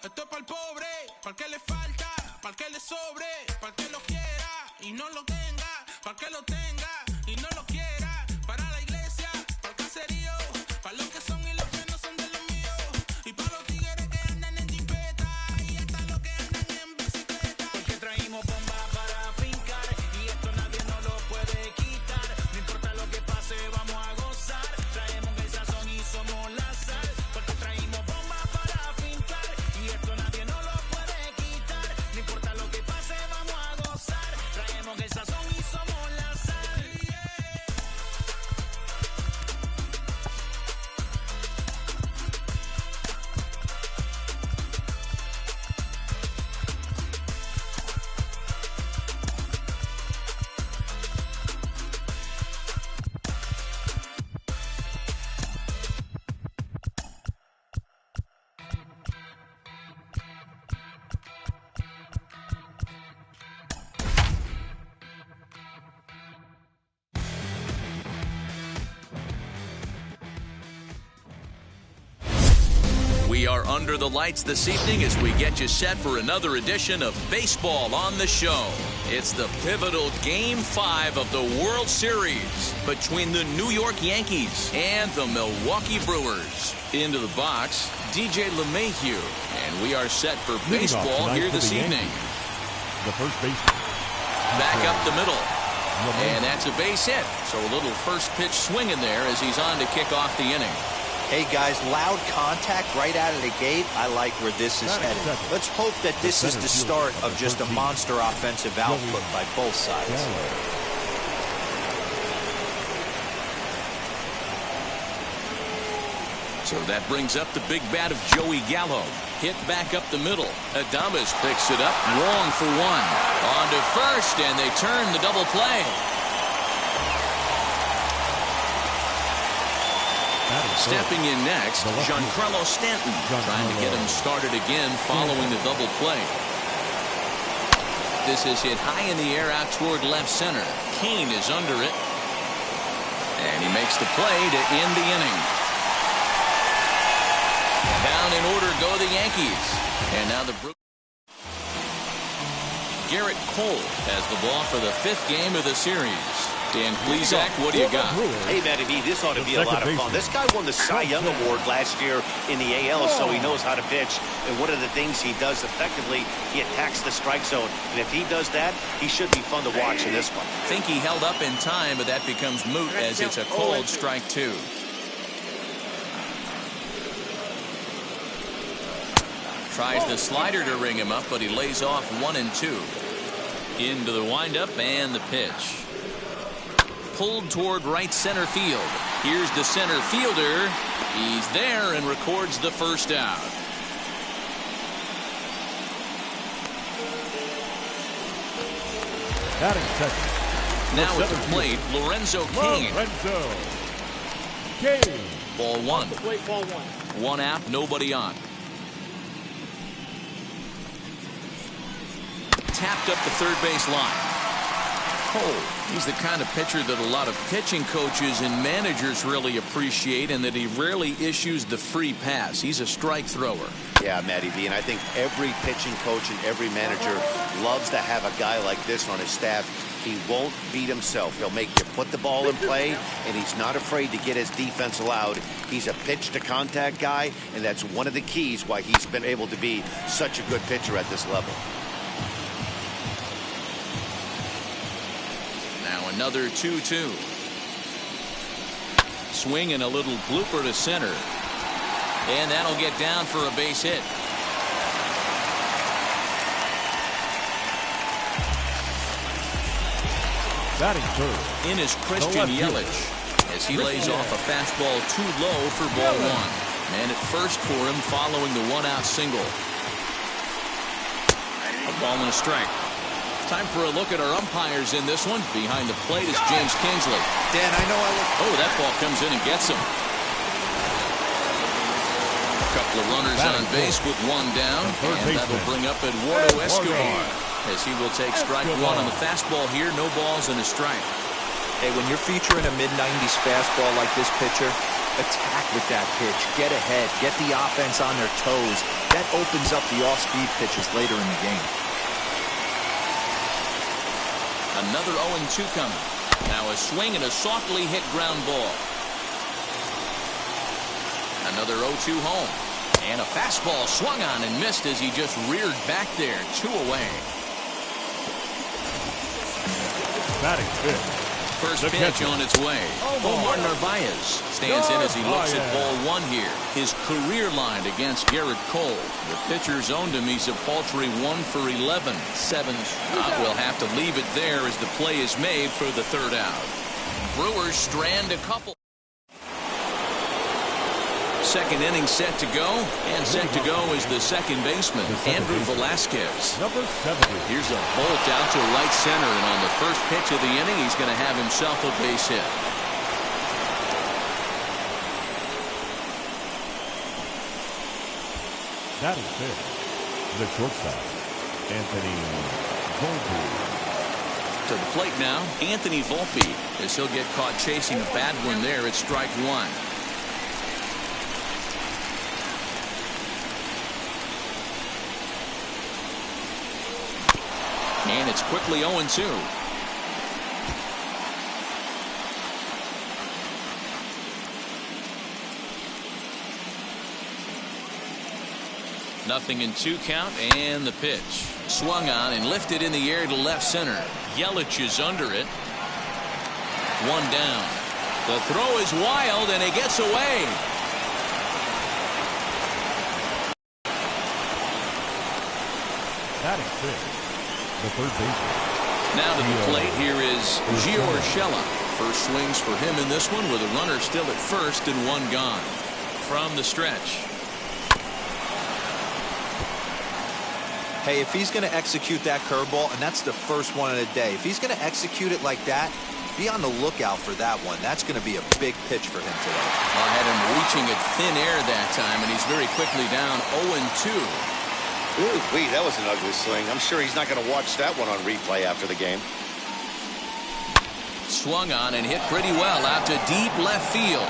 Esto es para el pobre, para el que le falta, para el que le sobre, para el que lo quiera y no lo tenga, para el que lo tenga y no lo quiera, para la iglesia, para el caserío, para los que son y los que no son de los míos, y para los tigres que andan en jipeta y hasta los que andan en bicicleta. Porque traímos bomba para fincar y esto nadie nos lo puede quitar. No importa lo que pase, vamos a gozar. Traemos el sazón y somos la sal. Porque traímos bomba para fincar y esto nadie nos lo puede quitar. No importa lo que pase, vamos a gozar. Traemos el sazón y somos la sal. We are under the lights this evening as we get you set for another edition of Baseball on the Show. It's the pivotal Game 5 of the World Series between the New York Yankees and the Milwaukee Brewers. Into the box, DJ LeMahieu, and we are set for baseball here this evening. The first baseman. Back up the middle. And that's a base hit. So a little first pitch swing in there as he's on to kick off the inning. Hey, guys, loud contact right out of the gate. I like where this is headed. Let's hope that this is the start of just a monster offensive output by both sides. So that brings up the big bat of Joey Gallo. Hit back up the middle. Adames picks it up. Wrong for one. On to first, and they turn the double play. Stepping in next, Giancarlo Stanton, trying to get him started again following the double play. This is hit high in the air out toward left center. Kane is under it. And he makes the play to end the inning. Down in order go the Yankees. And now the Garrett Cole has the ball for the 5th game of the series. Dan Plesac, what do you got? Hey, Matty B, this ought to be a lot of fun. This guy won the Cy Young Award last year in the AL, so he knows how to pitch. And one of the things he does effectively, he attacks the strike zone. And if he does that, he should be fun to watch in this one. I think he held up in time, but that becomes moot as it's a cold strike two. Tries the slider to ring him up, but he lays off 1 and 2. Into the windup and the pitch. Pulled toward right center field. Here's the center fielder. He's there and records the first out. Now at the plate, Lorenzo Cain. Ball one. One out, nobody on. Tapped up the third base line. Cole, he's the kind of pitcher that a lot of pitching coaches and managers really appreciate, and that he rarely issues the free pass. He's a strike thrower. Yeah, Matty B, and I think every pitching coach and every manager loves to have a guy like this on his staff. He won't beat himself. He'll make you put the ball in play, and he's not afraid to get his defense allowed. He's a pitch-to-contact guy, and that's one of the keys why he's been able to be such a good pitcher at this level. Another 2-2. Swing and a little blooper to center. And that'll get down for a base hit. Batting third. In is Christian Yelich as he lays off a fastball too low for ball one. Man at first for him following the one-out single. A ball and a strike. Time for a look at our umpires in this one. Behind the plate is James Kingsley. Dan, I know I look. Oh, that ball comes in and gets him. A couple of runners on base with one down. And that'll bring up Eduardo Escobar as he will take strike one on the fastball here. No balls and a strike. Hey, when you're featuring a mid-90s fastball like this pitcher, attack with that pitch. Get ahead. Get the offense on their toes. That opens up the off-speed pitches later in the game. Another 0-2 coming. Now a swing and a softly hit ground ball. Another 0-2 home. And a fastball swung on and missed as he just reared back there. 2 away. Batting fifth. First pitch on its way. Omar Narvaez stands in as he looks at ball 1 here. His career line against Garrett Cole. The pitcher zoned him. He's a paltry 1 for 11. 7. We'll have to leave it there as the play is made for the 3rd out. Brewers strand a couple. Second inning set to go, and set to go is the second baseman, Andrew Velasquez. Number 70. Here's a bolt out to right center, and on the first pitch of the inning, he's going to have himself a base hit. That is it. The shortstop, Anthony Volpe. To the plate now, Anthony Volpe, as he'll get caught chasing a bad one there at strike 1. And it's quickly 0-2. Nothing in 2 count, and the pitch. Swung on and lifted in the air to left center. Yelich is under it. 1 down. The throw is wild, and it gets away. That is fifth. The third baseman. Now to the plate, here is Gio Urshela. First swings for him in this one with a runner still at first and 1 gone. From the stretch. Hey, if he's going to execute that curveball, and that's the first one of the day, if he's going to execute it like that, be on the lookout for that one. That's going to be a big pitch for him today. I had him reaching at thin air that time, and he's very quickly down 0-2. Ooh, wait, that was an ugly swing. I'm sure he's not going to watch that one on replay after the game. Swung on and hit pretty well out to deep left field.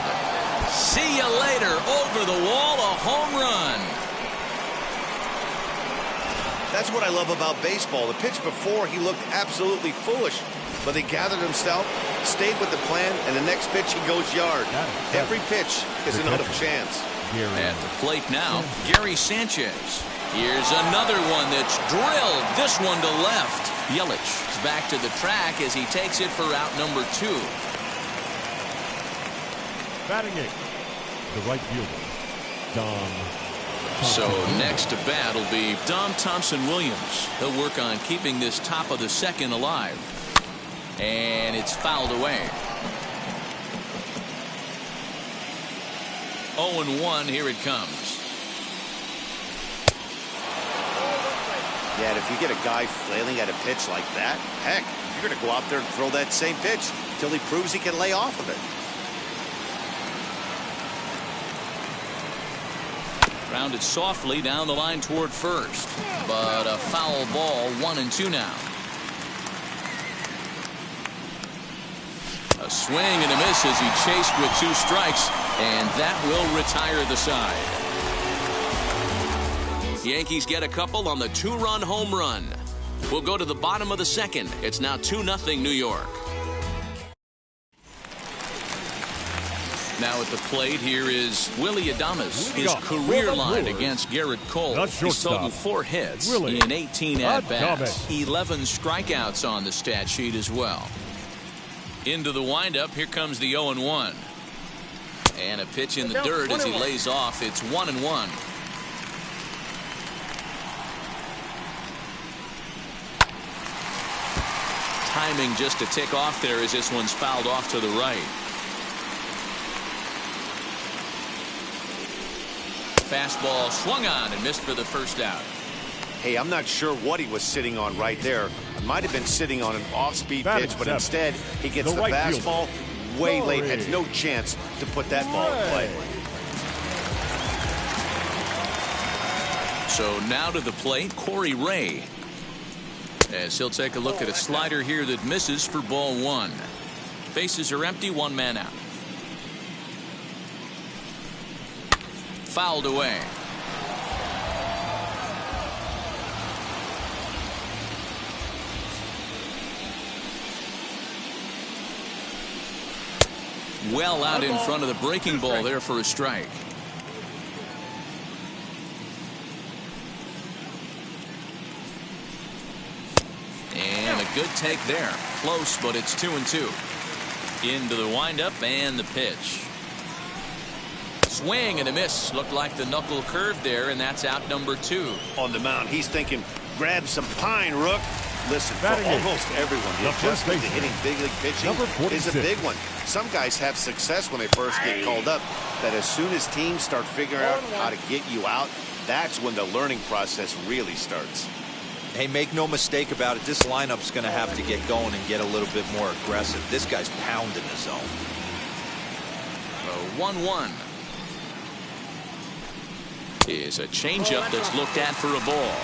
See you later. Over the wall, a home run. That's what I love about baseball. The pitch before, he looked absolutely foolish. But he gathered himself, stayed with the plan, and the next pitch he goes yard. Every pitch is another chance. At the plate now, Gary Sanchez. Here's another one that's drilled. This one to left. Yelich is back to the track as he takes it for out number 2. Batting 8. The right fielder, Dom. So next to bat will be Dom Thompson-Williams. He'll work on keeping this top of the second alive. And it's fouled away. 0-1, here it comes. Yeah, and if you get a guy flailing at a pitch like that, heck, you're going to go out there and throw that same pitch until he proves he can lay off of it. Rounded softly down the line toward first. But a foul ball, 1-2 now. A swing and a miss as he chased with 2 strikes, and that will retire the side. Yankees get a couple on the 2-run home run. We'll go to the bottom of the second. It's now 2-0 New York. Now at the plate, here is Willie Adames. His career line against Garrett Cole. He's totaled 4 hits in 18 at-bats. 11 strikeouts on the stat sheet as well. Into the windup, here comes the 0-1. And a pitch in the dirt as he lays off. It's 1-1. Timing just to tick off there as this one's fouled off to the right. Fastball swung on and missed for the first out. Hey, I'm not sure what he was sitting on right there. It might have been sitting on an off-speed pitch, but instead he gets the fastball way late. Had no chance to put that ball in play. So now to the plate, Corey Ray. As he'll take a look at a slider here that misses for ball 1. Bases are empty, 1 man out. fouled away. Well out in front of the breaking ball there for a strike. And a good take there. Close, but it's 2-2. Into the windup and the pitch. Swing and a miss. Looked like the knuckle curve there, and that's out number 2. On the mound, he's thinking, grab some pine, Rook. Listen, for almost everyone, the adjustment to hitting big league pitching is a big one. Some guys have success when they first get called up, but as soon as teams start figuring out how to get you out, that's when the learning process really starts. Hey, make no mistake about it, this lineup's going to have to get going and get a little bit more aggressive. This guy's pounding the zone. 1-1 is a changeup that's looked at for a ball.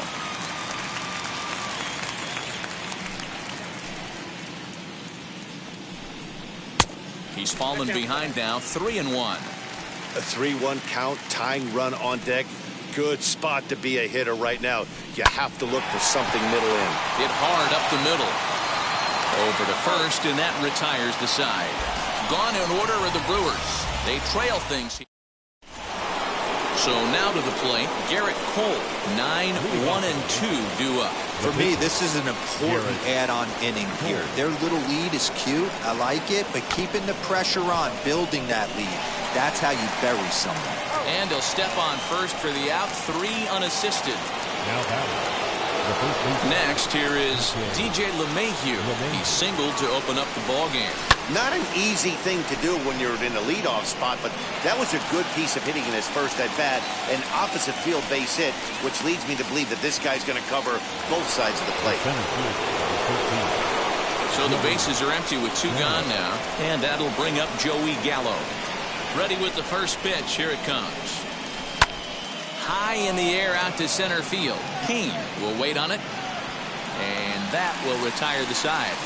He's fallen behind now, 3-1. A 3-1 count, tying run on deck. Good spot to be a hitter right now. You have to look for something middle in. Hit hard up the middle. Over to first, and that retires the side. Gone in order are the Brewers. They trail things. So now to the plate, Garrett Cole. 9-1-2 due up. For me, this is an important add-on inning here. Their little lead is cute. I like it, but keeping the pressure on, building that lead, that's how you bury someone. And he'll step on first for the out, 3 unassisted. Next, here is DJ LeMahieu. He singled to open up the ball game. Not an easy thing to do when you're in the leadoff spot, but that was a good piece of hitting in his first at-bat, an opposite field base hit, which leads me to believe that this guy's going to cover both sides of the plate. So the bases are empty with 2 gone now, and that'll bring up Joey Gallo. Ready with the first pitch. Here it comes. High in the air out to center field. Kane will wait on it, and that will retire the side.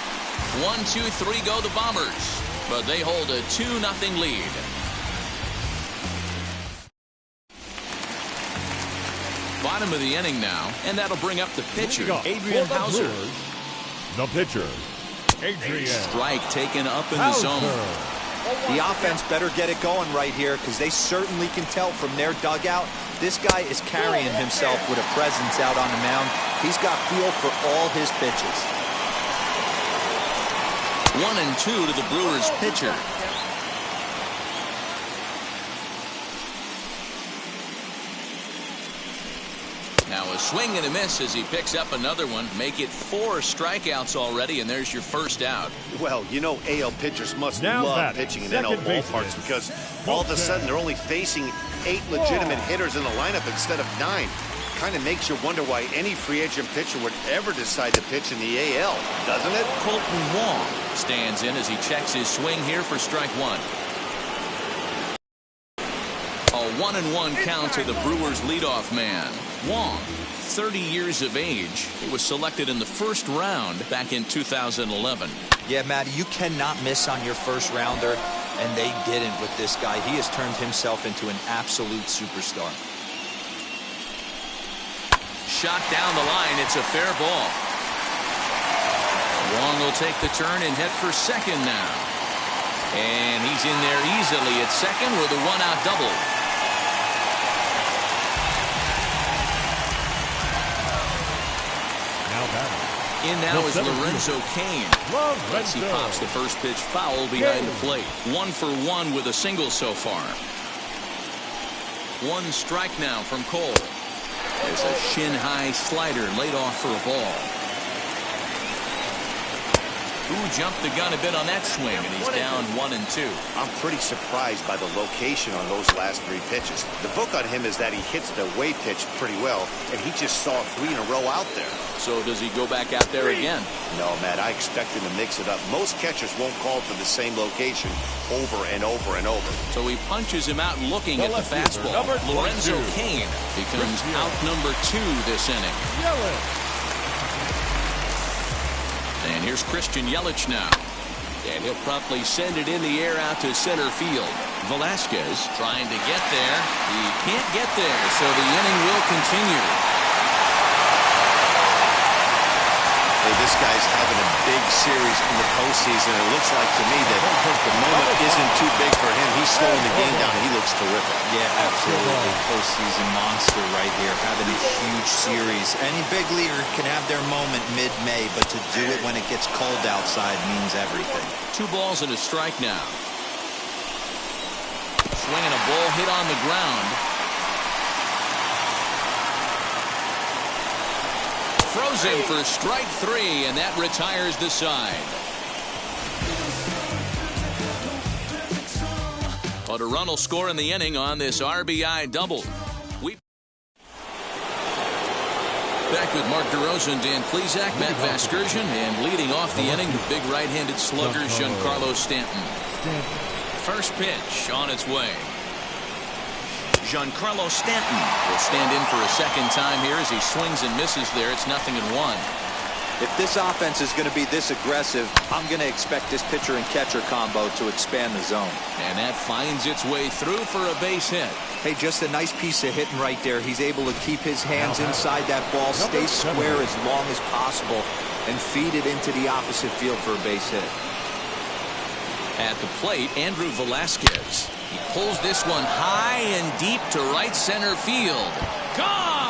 1, 2, 3 go the Bombers, but they hold a 2-0 lead. Bottom of the inning now, and that'll bring up the pitcher, Adrian Hauser. The pitcher, Adrian. Strike taken up in the zone. The offense better get it going right here, because they certainly can tell from their dugout this guy is carrying himself with a presence out on the mound. He's got feel for all his pitches. 1-2 to the Brewers pitcher. Now a swing and a miss as he picks up another one. Make it 4 strikeouts already, and there's your first out. Well, you know AL pitchers must love pitching in NL ballparks because all of a sudden they're only facing 8 legitimate hitters in the lineup instead of 9. Kind of makes you wonder why any free agent pitcher would ever decide to pitch in the AL, doesn't it? Colton Wong stands in as he checks his swing here for strike 1. A 1-1 count to the Brewers leadoff man. Wong, 30 years of age. He was selected in the first round back in 2011. Yeah, Matty, you cannot miss on your first rounder, and they didn't with this guy. He has turned himself into an absolute superstar. Shot down the line. It's a fair ball. Wong will take the turn and head for second now. And he's in there easily at second with a 1-out double. In now is Lorenzo Cain. As he pops the first pitch foul behind the plate. 1 for 1 with a single so far. 1 strike now from Cole. There's a shin-high slider laid off for a ball. Who jumped the gun a bit on that swing, and he's down 1-2. I'm pretty surprised by the location on those last 3 pitches. The book on him is that he hits the away pitch pretty well, and he just saw 3 in a row out there. So does he go back out there again? No, Matt, I expect him to mix it up. Most catchers won't call for the same location over and over and over. So he punches him out looking at the fastball. Lorenzo Cain becomes out number 2 this inning. And here's Christian Yelich now. And he'll promptly send it in the air out to center field. Velasquez trying to get there. He can't get there, so the inning will continue. Hey, this guy's having a big series in the postseason. It looks like to me that the moment isn't too big for him. He's slowing the game down. He looks terrific. Yeah, absolutely. Postseason monster right here, having a huge series. Any big leaguer can have their moment mid-May, but to do it when it gets cold outside means everything. 2 balls and a strike now. Swinging a ball hit on the ground. Throws him for strike 3, and that retires the side. But a run will score in the inning on this RBI double. Back with Mark DeRosa, Dan Plesac, Matt Vasgersian, and leading off the inning, the big right-handed slugger, Giancarlo Stanton. First pitch on its way. Giancarlo Stanton will stand in for a second time here as he swings and misses there. It's 0-1. If this offense is going to be this aggressive, I'm going to expect this pitcher and catcher combo to expand the zone. And that finds its way through for a base hit. Hey, just a nice piece of hitting right there. He's able to keep his hands inside that ball, stay square as long as possible, and feed it into the opposite field for a base hit. At the plate, Andrew Velasquez. He pulls this one high and deep to right center field. Gone!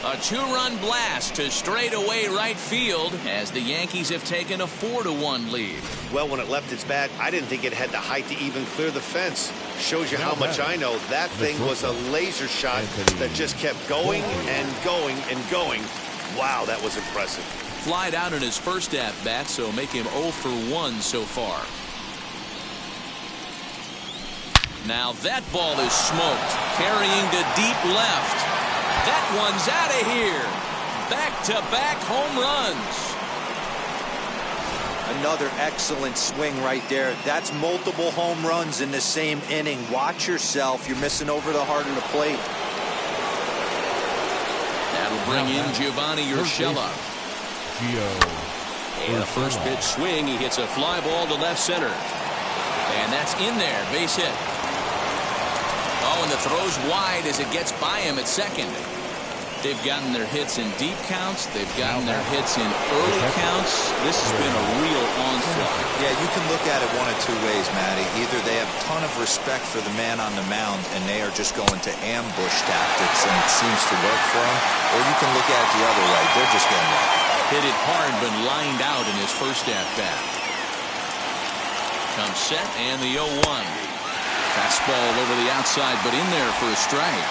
A 2-run blast to straightaway right field as the Yankees have taken a 4-1 lead. Well, when it left its bat, I didn't think it had the height to even clear the fence. Shows you how much I know. That thing was a laser shot that just kept going and going and going. Wow, that was impressive. Flied out in his first at-bat, so make him 0 for 1 so far. Now that ball is smoked, carrying to deep left. That one's out of here. Back-to-back home runs. Another excellent swing right there. That's multiple home runs in the same inning. Watch yourself. You're missing over the heart of the plate. That'll bring in Giovanni Urshela. And a first pitch swing. He hits a fly ball to left center. And that's in there. Base hit. Oh, and the throw's wide as it gets by him at second. They've gotten their hits in deep counts. They've gotten their hits in early counts. This has been a real onslaught. Yeah, you can look at it one of 2 ways, Matty. Either they have a ton of respect for the man on the mound and they are just going to ambush tactics and it seems to work for them, or you can look at it the other way. They're just getting lucky. Hit it hard but lined out in his first at-bat. Comes set and the 0-1. Fastball over the outside but in there for a strike.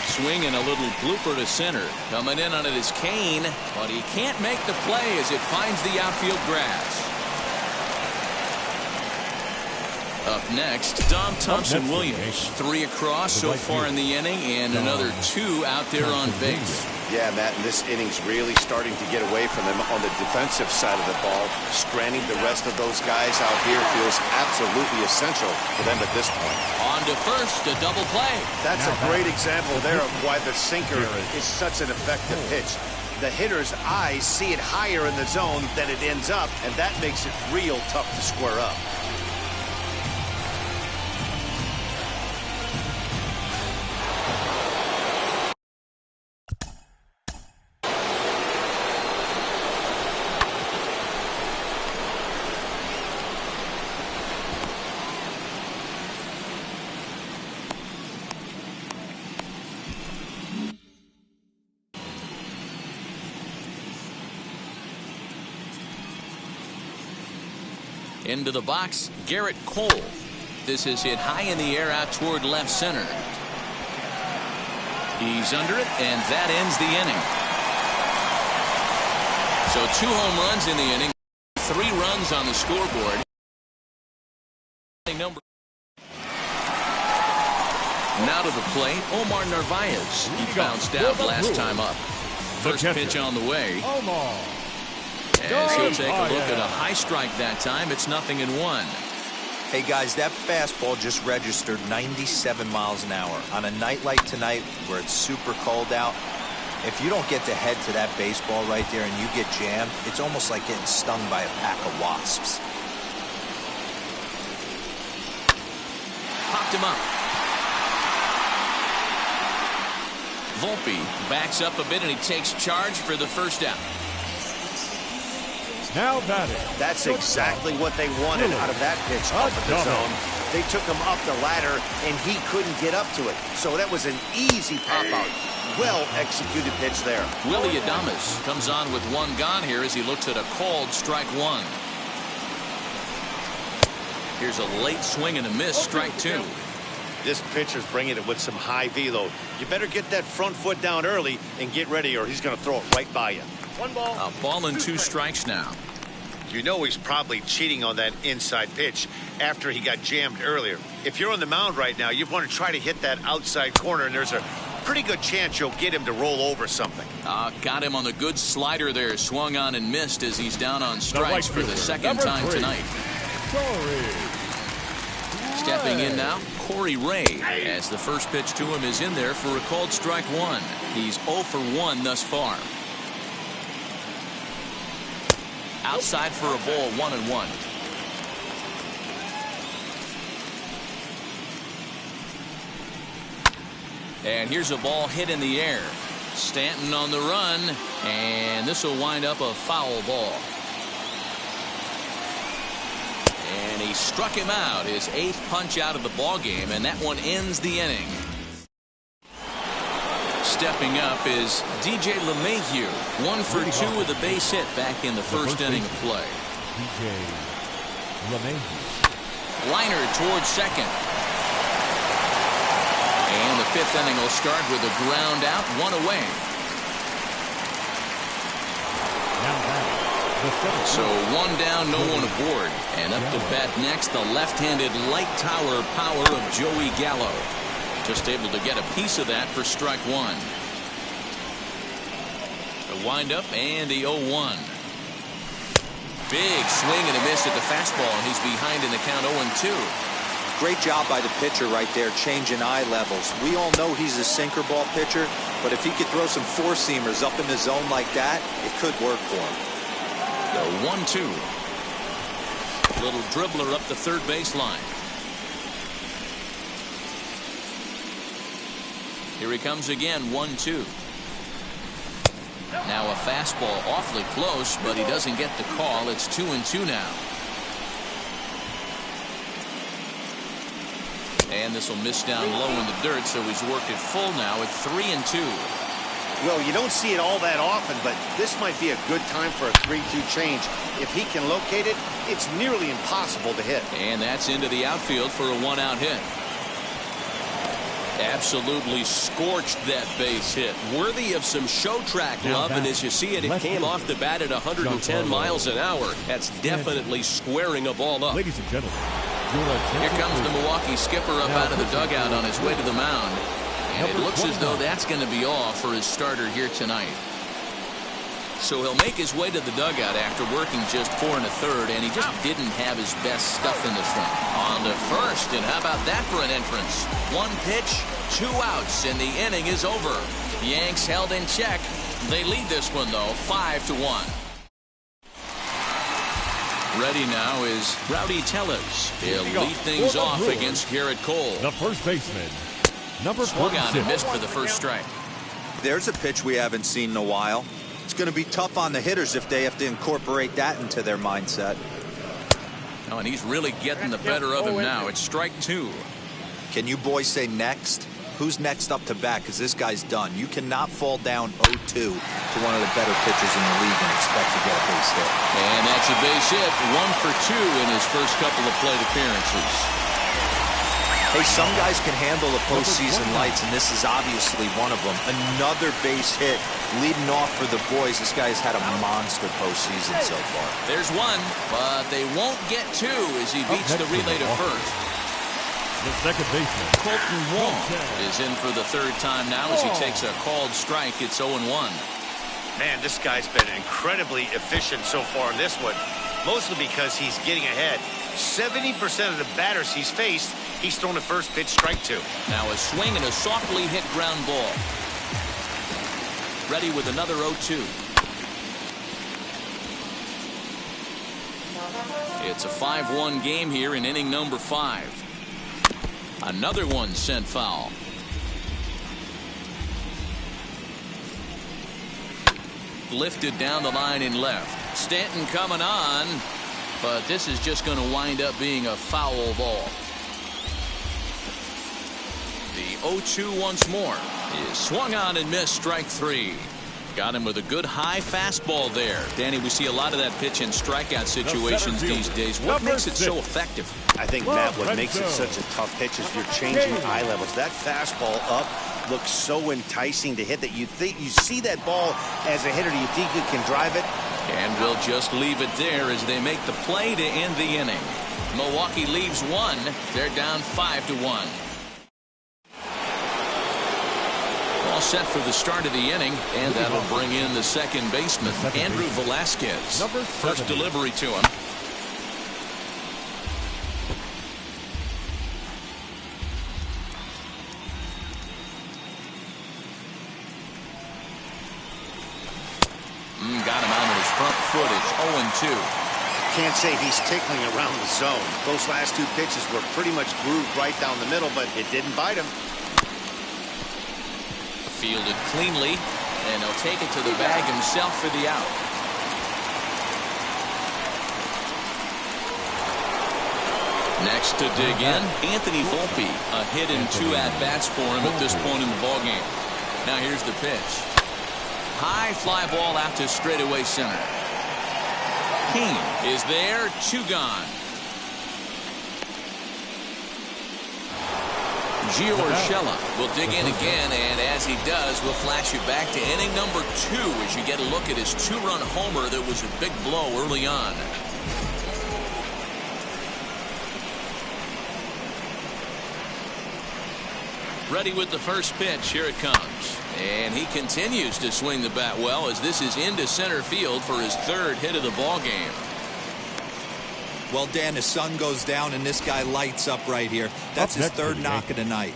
Swing and a little blooper to center. Coming in on it is Kane, but he can't make the play as it finds the outfield grass. Up next, Dom Thompson-Williams. 3 across so far in the inning and another 2 out there on base. Yeah, Matt, and this inning's really starting to get away from them on the defensive side of the ball. Stranding the rest of those guys out here feels absolutely essential for them at this point. On to first, a double play. That's a great example there of why the sinker is such an effective pitch. The hitter's eyes see it higher in the zone than it ends up, and that makes it real tough to square up. Into the box, Garrett Cole. This is hit high in the air out toward left center. He's under it, and that ends the inning. So 2 home runs in the inning, 3 runs on the scoreboard. Now to the plate, Omar Narvaez. He bounced out last time up. First pitch on the way. As he'll take a look at a high strike that time, it's 0-1. Hey guys, that fastball just registered 97 miles an hour. On a night like tonight where it's super cold out, if you don't get to head to that baseball right there and you get jammed, it's almost like getting stung by a pack of wasps. Popped him up. Volpe backs up a bit and he takes charge for the first out. Now batting. That's exactly what they wanted out of that pitch up at the zone. They took him up the ladder, and he couldn't get up to it. So that was an easy pop-out. Well-executed pitch there. Willie Adames comes on with one gone here as he looks at a called strike one. Here's a late swing and a miss, strike two. This pitcher's bringing it with some high velo. You better get that front foot down early and get ready, or he's going to throw it right by you. One ball. A ball and 2 strikes now. You know he's probably cheating on that inside pitch after he got jammed earlier. If you're on the mound right now, you want to try to hit that outside corner, and there's a pretty good chance you'll get him to roll over something. Got him on the good slider there. Swung on and missed as he's down on strikes for the second time tonight. Stepping in now, Corey Ray, as the first pitch to him is in there for a called strike one. He's 0 for 1 thus far. Outside for a ball, 1-1. And here's a ball hit in the air. Stanton on the run, and this will wind up a foul ball. And he struck him out, his 8th punch out of the ball game, and that one ends the inning. Stepping up is DJ LeMahieu, 1 for 2 with a base hit back in the first inning of play. DJ LeMahieu. Liner towards second. And the 5th inning will start with a ground out, 1 away. So 1 down, no one aboard. And up to bat next, the left-handed light tower power of Joey Gallo. Just able to get a piece of that for strike one. The windup and the 0-1. Big swing and a miss at the fastball, and he's behind in the count 0-2. Great job by the pitcher right there, changing eye levels. We all know he's a sinker ball pitcher, but if he could throw some four-seamers up in the zone like that, it could work for him. The 1-2. Little dribbler up the third baseline. Here he comes again, 1-2. Now a fastball awfully close, but he doesn't get the call. It's 2-2 now. And this will miss down low in the dirt, so he's worked it full now at 3-2. Well, you don't see it all that often, but this might be a good time for a 3-2 change. If he can locate it, it's nearly impossible to hit. And that's into the outfield for a 1-out hit. Absolutely scorched that base hit. Worthy of some show track love, and as you see it, it came off the bat at 110 miles an hour. That's definitely squaring a ball up. Ladies and gentlemen, here comes the Milwaukee skipper up out of the dugout on his way to the mound. And it looks as though that's going to be all for his starter here tonight. So he'll make his way to the dugout after working just 4 1/3, and he just didn't have his best stuff in this one. On to first, and how about that for an entrance? 1 pitch, 2 outs, and the inning is over. The Yanks held in check. They lead this one, though, 5-1. Ready now is Rowdy Tellez. He'll lead things off against Garrett Cole. the first baseman, number Swung on and 46. missed for the first strike. There's a pitch we haven't seen in a while. It's going to be tough on the hitters if they have to incorporate that into their mindset. Oh, and he's really getting the better of him now. It's strike 2. Can you boys say next? Who's next up to bat? Because this guy's done. You cannot fall down 0-2 to one of the better pitchers in the league and expect to get a base hit. And that's a base hit. 1 for 2 in his first couple of plate appearances. Hey, some guys can handle the postseason lights, and this is obviously one of them. Another base hit leading off for the boys. This guy's had a monster postseason so far. There's 1, but they won't get 2 as he beats the relay to first. The second baseman, Colton Wong is in for the 3rd time now as he takes a called strike. It's 0-1. Man, this guy's been incredibly efficient so far in this one, mostly because he's getting ahead. 70% of the batters he's faced, he's thrown a first pitch strike to. Now a swing and a softly hit ground ball. Ready with another 0-2. It's a 5-1 game here in inning number 5. Another one sent foul. Lifted down the line in left. Stanton coming on, but this is just going to wind up being a foul ball. The 0-2 once more is swung on and missed, strike 3. Got him with a good high fastball there. Danny, we see a lot of that pitch and strikeout situations these days. What makes it so effective? I think, Matt, what makes it such a tough pitch is you're changing eye levels. That fastball up looks so enticing to hit that you think you see that ball as a hitter. Do you think you can drive it? And we'll just leave it there as they make the play to end the inning. Milwaukee leaves one. They're down 5-1. All set for the start of the inning, and that'll bring in the second baseman, Andrew Velasquez. First delivery to him. Got him out of his front foot. It's 0-2. Can't say he's tickling around the zone. Those last two pitches were pretty much grooved right down the middle, but it didn't bite him. Fielded cleanly, and he'll take it to the bag himself for the out. Next to dig in, Anthony Volpe. A hit and 2 at-bats for him at this point in the ballgame. Now here's the pitch. High fly ball out to straightaway center. Kane is there, 2 gone. Gio Urshela will dig in again, and as he does, we'll flash you back to inning number 2 as you get a look at his 2-run homer that was a big blow early on. Ready with the first pitch. Here it comes. And he continues to swing the bat well as this is into center field for his 3rd hit of the ball game. Well, Dan, the sun goes down and this guy lights up right here. That's his 3rd knock of the night.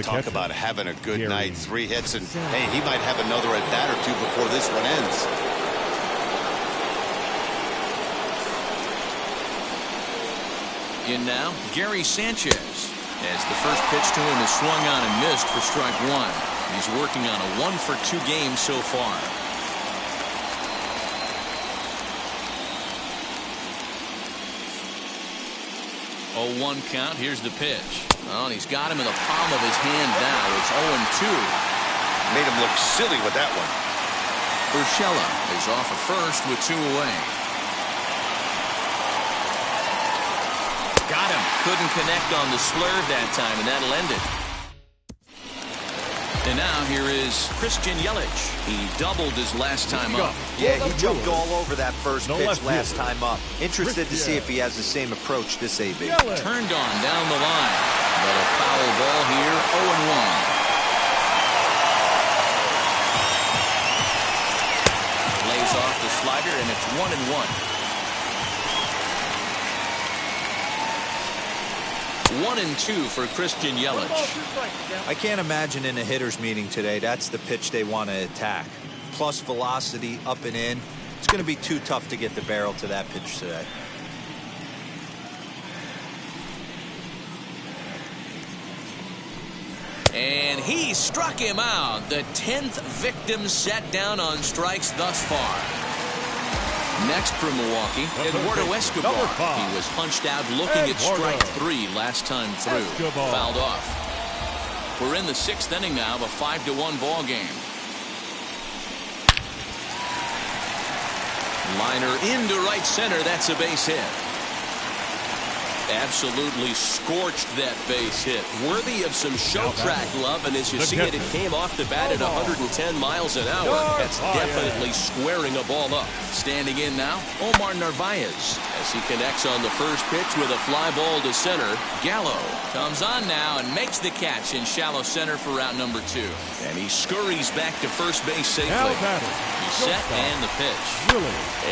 Talk about having a good night. 3 hits, and hey, he might have another at bat or 2 before this one ends. In now, Gary Sanchez. As the first pitch to him is swung on and missed for strike 1. He's working on a 1-for-2 game so far. 0-1 count. Here's the pitch. Oh, and he's got him in the palm of his hand now. It's 0-2. Made him look silly with that one. Urshela is off at first with 2 away. Got him. Couldn't connect on the slurve that time, and that'll end it. And now here is Christian Yelich. He doubled his last time up. Yeah, he jumped all over that first pitch last time up. Interested to see if he has the same approach this AB. Turned on down the line. But a foul ball here, 0-1. Lays off the slider, and it's 1-1. 1-2 for Christian Yelich. I can't imagine in a hitter's meeting today that's the pitch they want to attack. Plus velocity up and in. It's going to be too tough to get the barrel to that pitch today. And he struck him out. The 10th victim set down on strikes thus far. Next from Milwaukee, Eduardo Escobar. He was punched out looking at strike 3 last time through. Fouled off. We're in the 6th inning now of a 5-1 ball game. Liner into right center. That's a base hit. Absolutely scorched that base hit. Worthy of some show track love, and as you see it, it came off the bat at 110 miles an hour. That's definitely squaring a ball up. Standing in now, Omar Narvaez, as he connects on the first pitch with a fly ball to center. Gallo comes on now and makes the catch in shallow center for route number 2. And he scurries back to first base safely. He's set and the pitch.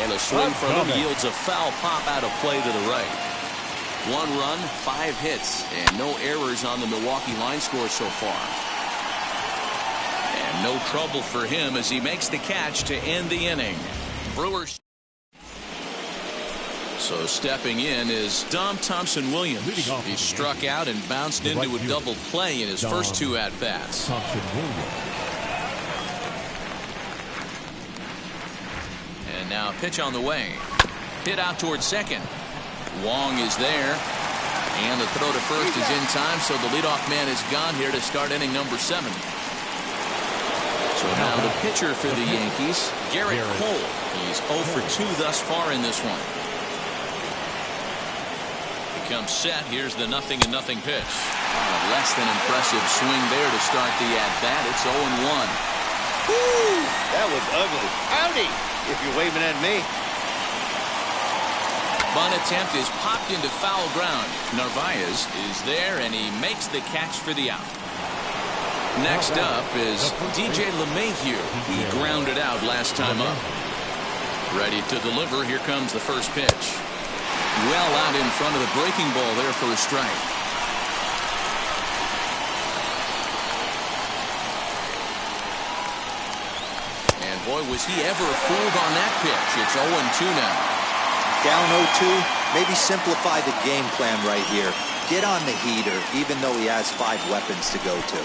And a swing from him yields a foul pop out of play to the right. 1 run, 5 hits, and no errors on the Milwaukee line score so far. And no trouble for him as he makes the catch to end the inning. Brewers. So stepping in is Dom Thompson-Williams. He struck out and bounced into a double play in his first 2 at-bats. And now a pitch on the way. Hit out towards second. Wong is there, and the throw to first is in time, so the leadoff man is gone here to start inning number 7. So now the pitcher for the Yankees, Garrett Cole. He's 0 for 2 thus far in this one. Becomes set. Here's the 0-0 pitch. Less than impressive swing there to start the at-bat. It's 0-1. Woo! That was ugly. Howdy, if you're waving at me. Bunt attempt is popped into foul ground. Narvaez is there, and he makes the catch for the out. Next up is DJ LeMahieu. He grounded out last time up. Ready to deliver. Here comes the first pitch. Well out in front of the breaking ball there for a strike. And boy, was he ever fooled on that pitch. It's 0-2 now. Down 0-2, maybe simplify the game plan right here. Get on the heater, even though he has 5 weapons to go to.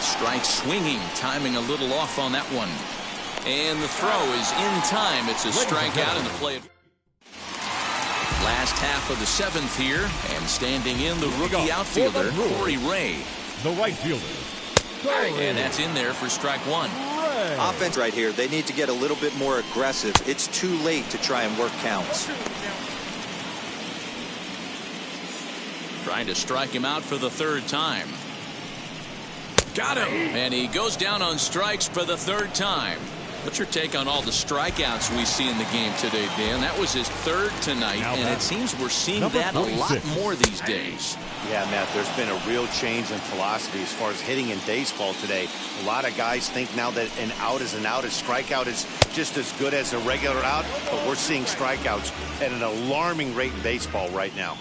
Strike swinging, timing a little off on that one. And the throw is in time. It's a strikeout in the play. Last half of the 7th here, and standing in the rookie outfielder, Corey Ray. The right fielder. And that's in there for strike 1. Offense right here, they need to get a little bit more aggressive. It's too late to try and work counts. Trying to strike him out for the 3rd time. Got him! And he goes down on strikes for the 3rd time. What's your take on all the strikeouts we see in the game today, Dan? That was his 3rd tonight, and it seems we're seeing that a lot more these days. Yeah, Matt, there's been a real change in philosophy as far as hitting in baseball today. A lot of guys think now that an out is an out, a strikeout is just as good as a regular out, but we're seeing strikeouts at an alarming rate in baseball right now.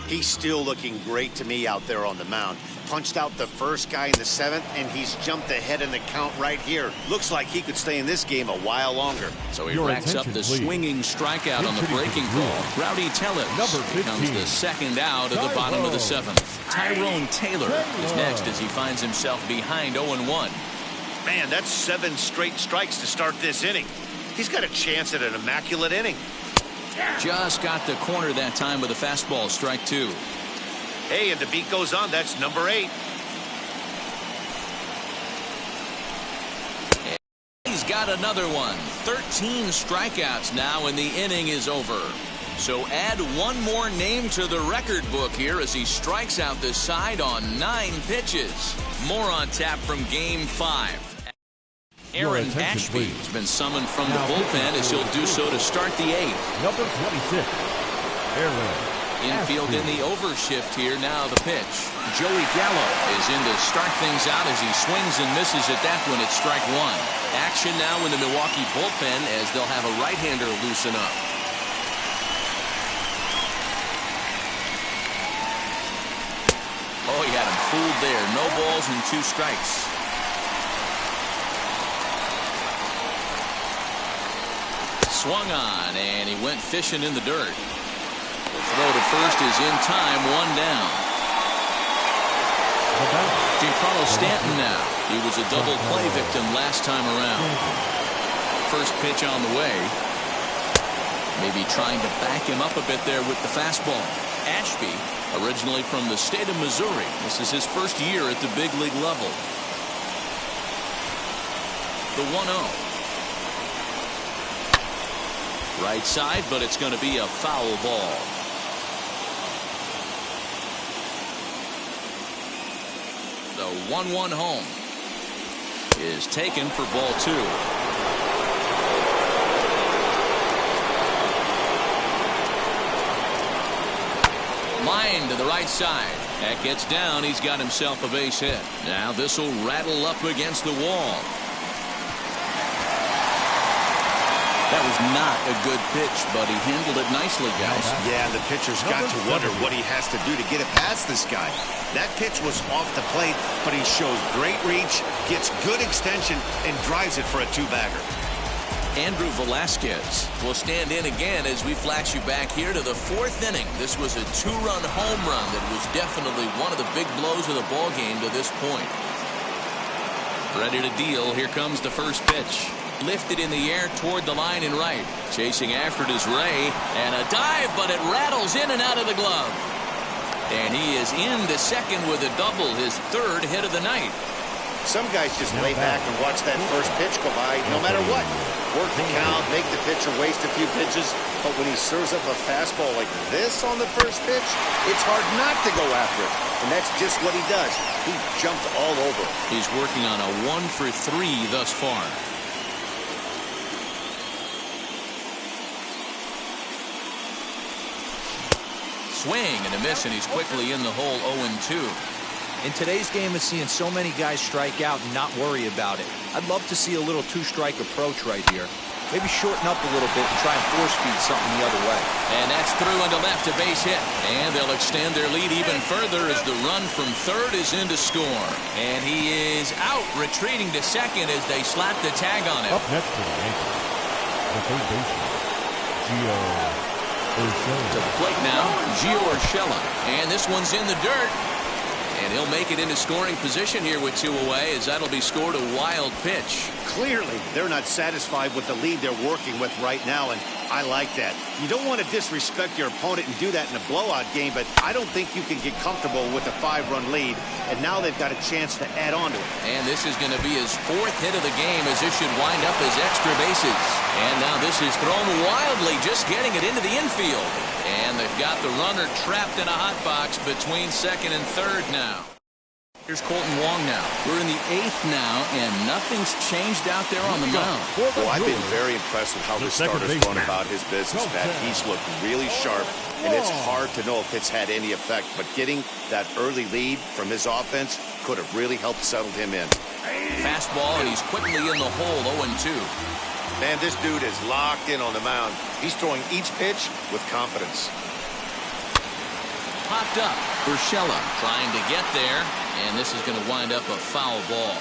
He's still looking great to me out there on the mound. Punched out the first guy in the 7th, and he's jumped ahead in the count right here. Looks like he could stay in this game a while longer. So he racks up the swinging strikeout on the breaking ball. Rowdy Tellez becomes the 2nd out of the bottom of the 7th. Tyrone Taylor is next as he finds himself behind 0-1. Man, that's 7 straight strikes to start this inning. He's got a chance at an immaculate inning. Just got the corner that time with a fastball, strike 2. Hey, and the beat goes on. That's number 8. And he's got another one. 13 strikeouts now, and the inning is over. So add one more name to the record book here as he strikes out this side on 9 pitches. More on tap from Game 5. Aaron Ashby has been summoned from the bullpen as he'll do so to start the 8th. Number 26, Aaron. Infield in the overshift here. Now the pitch. Joey Gallo is in to start things out as he swings and misses at that one. It's strike 1. Action now in the Milwaukee bullpen as they'll have a right-hander loosen up. Oh, he had him fooled there. No balls and 2 strikes. Swung on, and he went fishing in the dirt. The throw to first is in time, 1 down. Giancarlo Stanton now. He was a double play victim last time around. First pitch on the way. Maybe trying to back him up a bit there with the fastball. Ashby, originally from the state of Missouri. This is his first year at the big league level. The 1-0. Right side, but it's going to be a foul ball. 1-1 home is taken for ball 2. Line to the right side. That gets down. He's got himself a base hit. Now this will rattle up against the wall. That was not a good pitch, but he handled it nicely, guys. Yeah, the pitcher's got to wonder what he has to do to get it past this guy. That pitch was off the plate, but he shows great reach, gets good extension, and drives it for a 2-bagger. Andrew Velasquez will stand in again as we flash you back here to the 4th inning. This was a 2-run home run that was definitely one of the big blows of the ball game to this point. Ready to deal. Here comes the first pitch. Lifted in the air toward the line and right. Chasing after it is Ray. And a dive, but it rattles in and out of the glove. And he is into second with a double, his 3rd hit of the night. Some guys just lay back and watch that first pitch go by no matter what. Work the count, make the pitcher waste a few pitches, but when he serves up a fastball like this on the first pitch, it's hard not to go after it. And that's just what he does. He jumped all over. He's working on a 1-for-3 thus far. Swing and a miss, and he's quickly in the hole. 0-2. In today's game, it's seeing so many guys strike out and not worry about it. I'd love to see a little 2-strike approach right here. Maybe shorten up a little bit and try and force-feed something the other way. And that's through into left, a base hit. And they'll extend their lead even further as the run from 3rd is in to score. And he is out, retreating to second as they slap the tag on him. Up next for the Yankees, the third baseman, Gio Urshela. To the plate now, Gio Urshela. And this one's in the dirt. And he'll make it into scoring position here with 2 away, as that'll be scored a wild pitch. Clearly, they're not satisfied with the lead they're working with right now, and I like that. You don't want to disrespect your opponent and do that in a blowout game, but I don't think you can get comfortable with a 5-run lead, and now they've got a chance to add on to it. And this is going to be his 4th hit of the game, as this should wind up as extra bases. And now this is thrown wildly, just getting it into the infield. And they've got the runner trapped in a hot box between 2nd and 3rd now. Here's Colton Wong now. We're in the 8th now, and nothing's changed out there on the mound. Well, I've been very impressed with how the starter's gone about his business, Pat. He's looked really sharp, and it's hard to know if it's had any effect. But getting that early lead from his offense could have really helped settle him in. Fastball, and he's quickly in the hole, 0-2. Man, this dude is locked in on the mound. He's throwing each pitch with confidence. Popped up. Urshela trying to get there, and this is going to wind up a foul ball.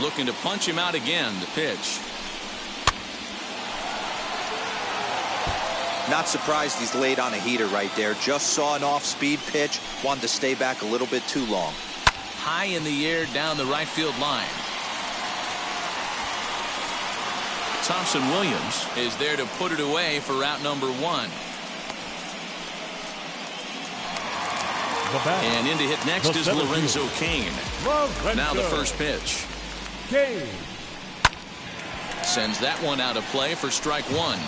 Looking to punch him out again, the pitch. Not surprised he's laid on a heater right there. Just saw an off-speed pitch, wanted to stay back a little bit too long. High in the air down the right field line. Thompson Williams is there to put it away for route number 1. And in to hit next is Lorenzo Cain. Now the first pitch. Cain sends that one out of play for strike 1.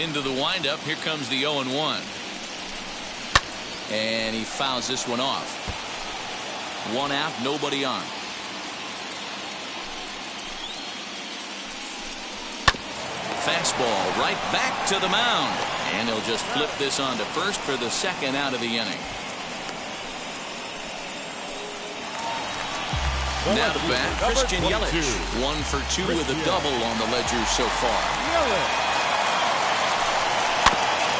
Into the windup. Here comes the 0-1. And he fouls this one off. 1 out, nobody on. Fastball right back to the mound. And he'll just flip this on to first for the 2nd out of the inning. Now to bat, Christian Yelich. 1 for 2 with a double on the ledger so far.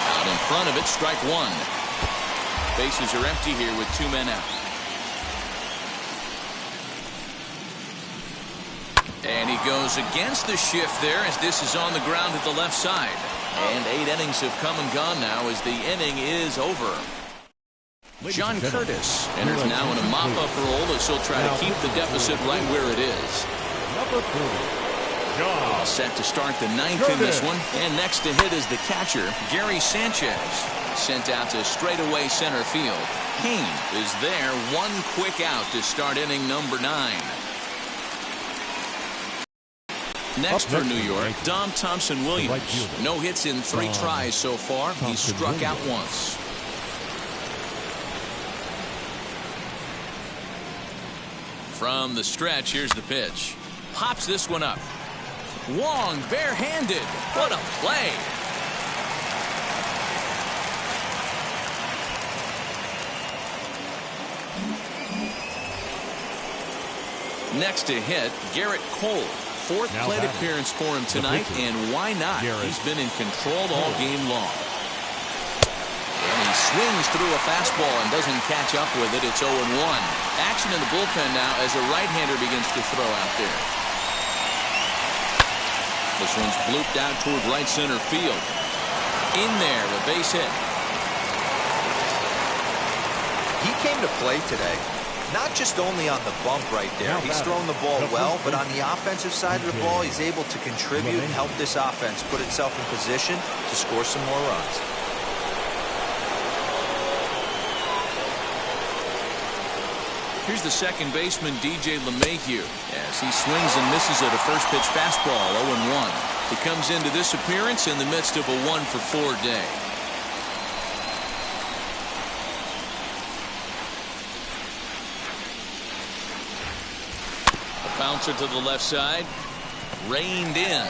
Out in front of it, strike 1. Bases are empty here with 2 men out. And he goes against the shift there as this is on the ground at the left side. And 8 innings have come and gone now as the inning is over. John Curtis enters now in a mop-up role as he'll try to keep the deficit right where it is. number 40, All set to start the 9th in this one. And next to hit is the catcher, Gary Sanchez. Sent out to straightaway center field. Cain is there, 1 quick out to start inning number 9. Next for New York, Dom Thompson Williams. No hits in 3 tries so far. He's struck out once. From the stretch, here's the pitch. Pops this one up. Wong barehanded. What a play. Next to hit, Garrett Cole. Fourth plate appearance for him tonight, and why not? He's been in control all game long. And he swings through a fastball and doesn't catch up with it. It's 0-1. Action in the bullpen now as a right-hander begins to throw out there. This one's blooped out toward right center field. In there, a base hit. He came to play today. Not just only on the bump right there. He's thrown the ball well, but on the offensive side of the ball, he's able to contribute and help this offense put itself in position to score some more runs. Here's the second baseman, DJ LeMahieu, as he swings and misses at a first pitch fastball, 0-1. He comes into this appearance in the midst of a 1-for-4 day. Bouncer to the left side. Reined in.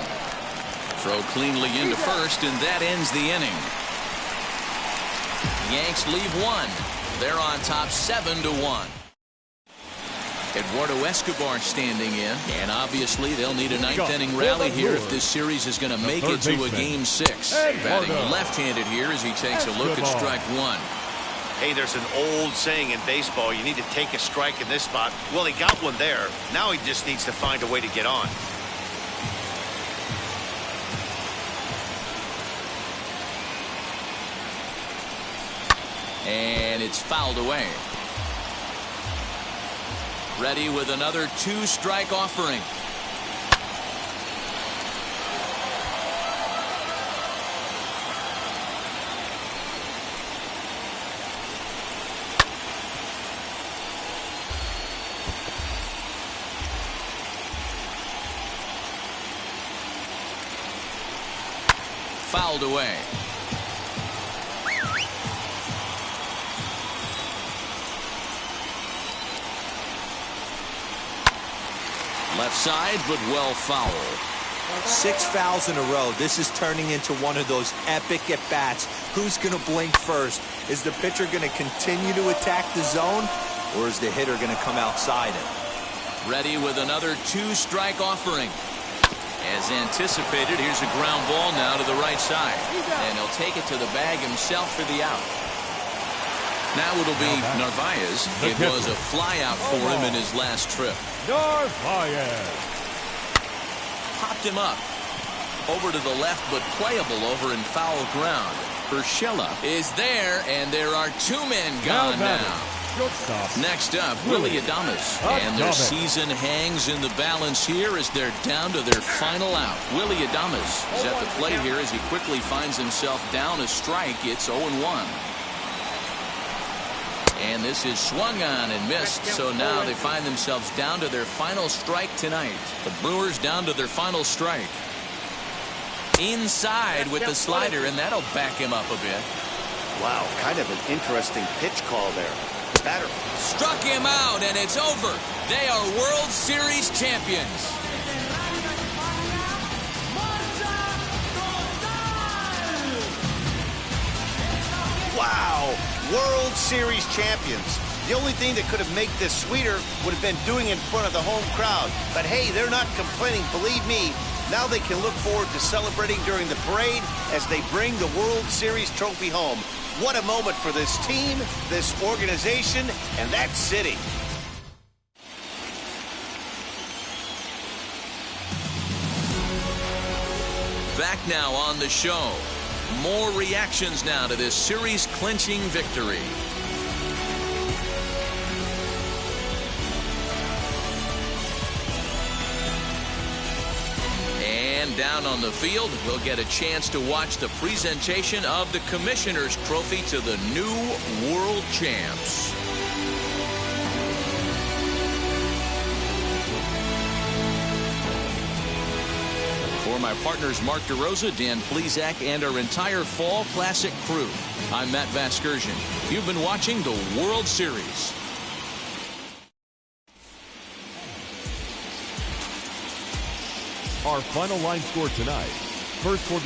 Throw cleanly into first, and that ends the inning. Yanks leave one. They're on top 7-1. Eduardo Escobar standing in, and obviously they'll need a ninth-inning rally here if this series is going to make it to a Game 6. Batting left-handed here as he takes a look at strike one. Hey, there's an old saying in baseball, you need to take a strike in this spot. Well, he got one there. Now he just needs to find a way to get on. And it's fouled away. Ready with another two-strike offering. Fouled away. Left side, but well fouled. 6 fouls in a row. This is turning into one of those epic at-bats. Who's going to blink first? Is the pitcher going to continue to attack the zone, or is the hitter going to come outside it? Ready with another two-strike offering. As anticipated, here's a ground ball now to the right side. And he'll take it to the bag himself for the out. Now it'll be Narvaez. It was a fly out for him in his last trip. Narvaez. Popped him up. Over to the left, but playable over in foul ground. Urshela is there, and there are 2 men gone now. Next up, Willie Adames. And their season hangs in the balance here as they're down to their final out. Willie Adames is at the plate here as he quickly finds himself down a strike. It's 0-1. And this is swung on and missed, so now they find themselves down to their final strike tonight. The Brewers down to their final strike. Inside with the slider, and that'll back him up a bit. Wow, kind of an interesting pitch call there. Batter struck him out, and it's over. They are World Series champions. Wow, World Series champions. The only thing that could have made this sweeter would have been doing it in front of the home crowd. But hey, they're not complaining, believe me. Now they can look forward to celebrating during the parade as they bring the World Series trophy home. What a moment for this team, this organization, and that city. Back now on the show. More reactions now to this series-clinching victory. And down on the field, we'll get a chance to watch the presentation of the Commissioner's Trophy to the new World Champs. For my partners Mark DeRosa, Dan Plesac, and our entire Fall Classic crew, I'm Matt Vasgersian. You've been watching the World Series. Our final line score tonight. First for the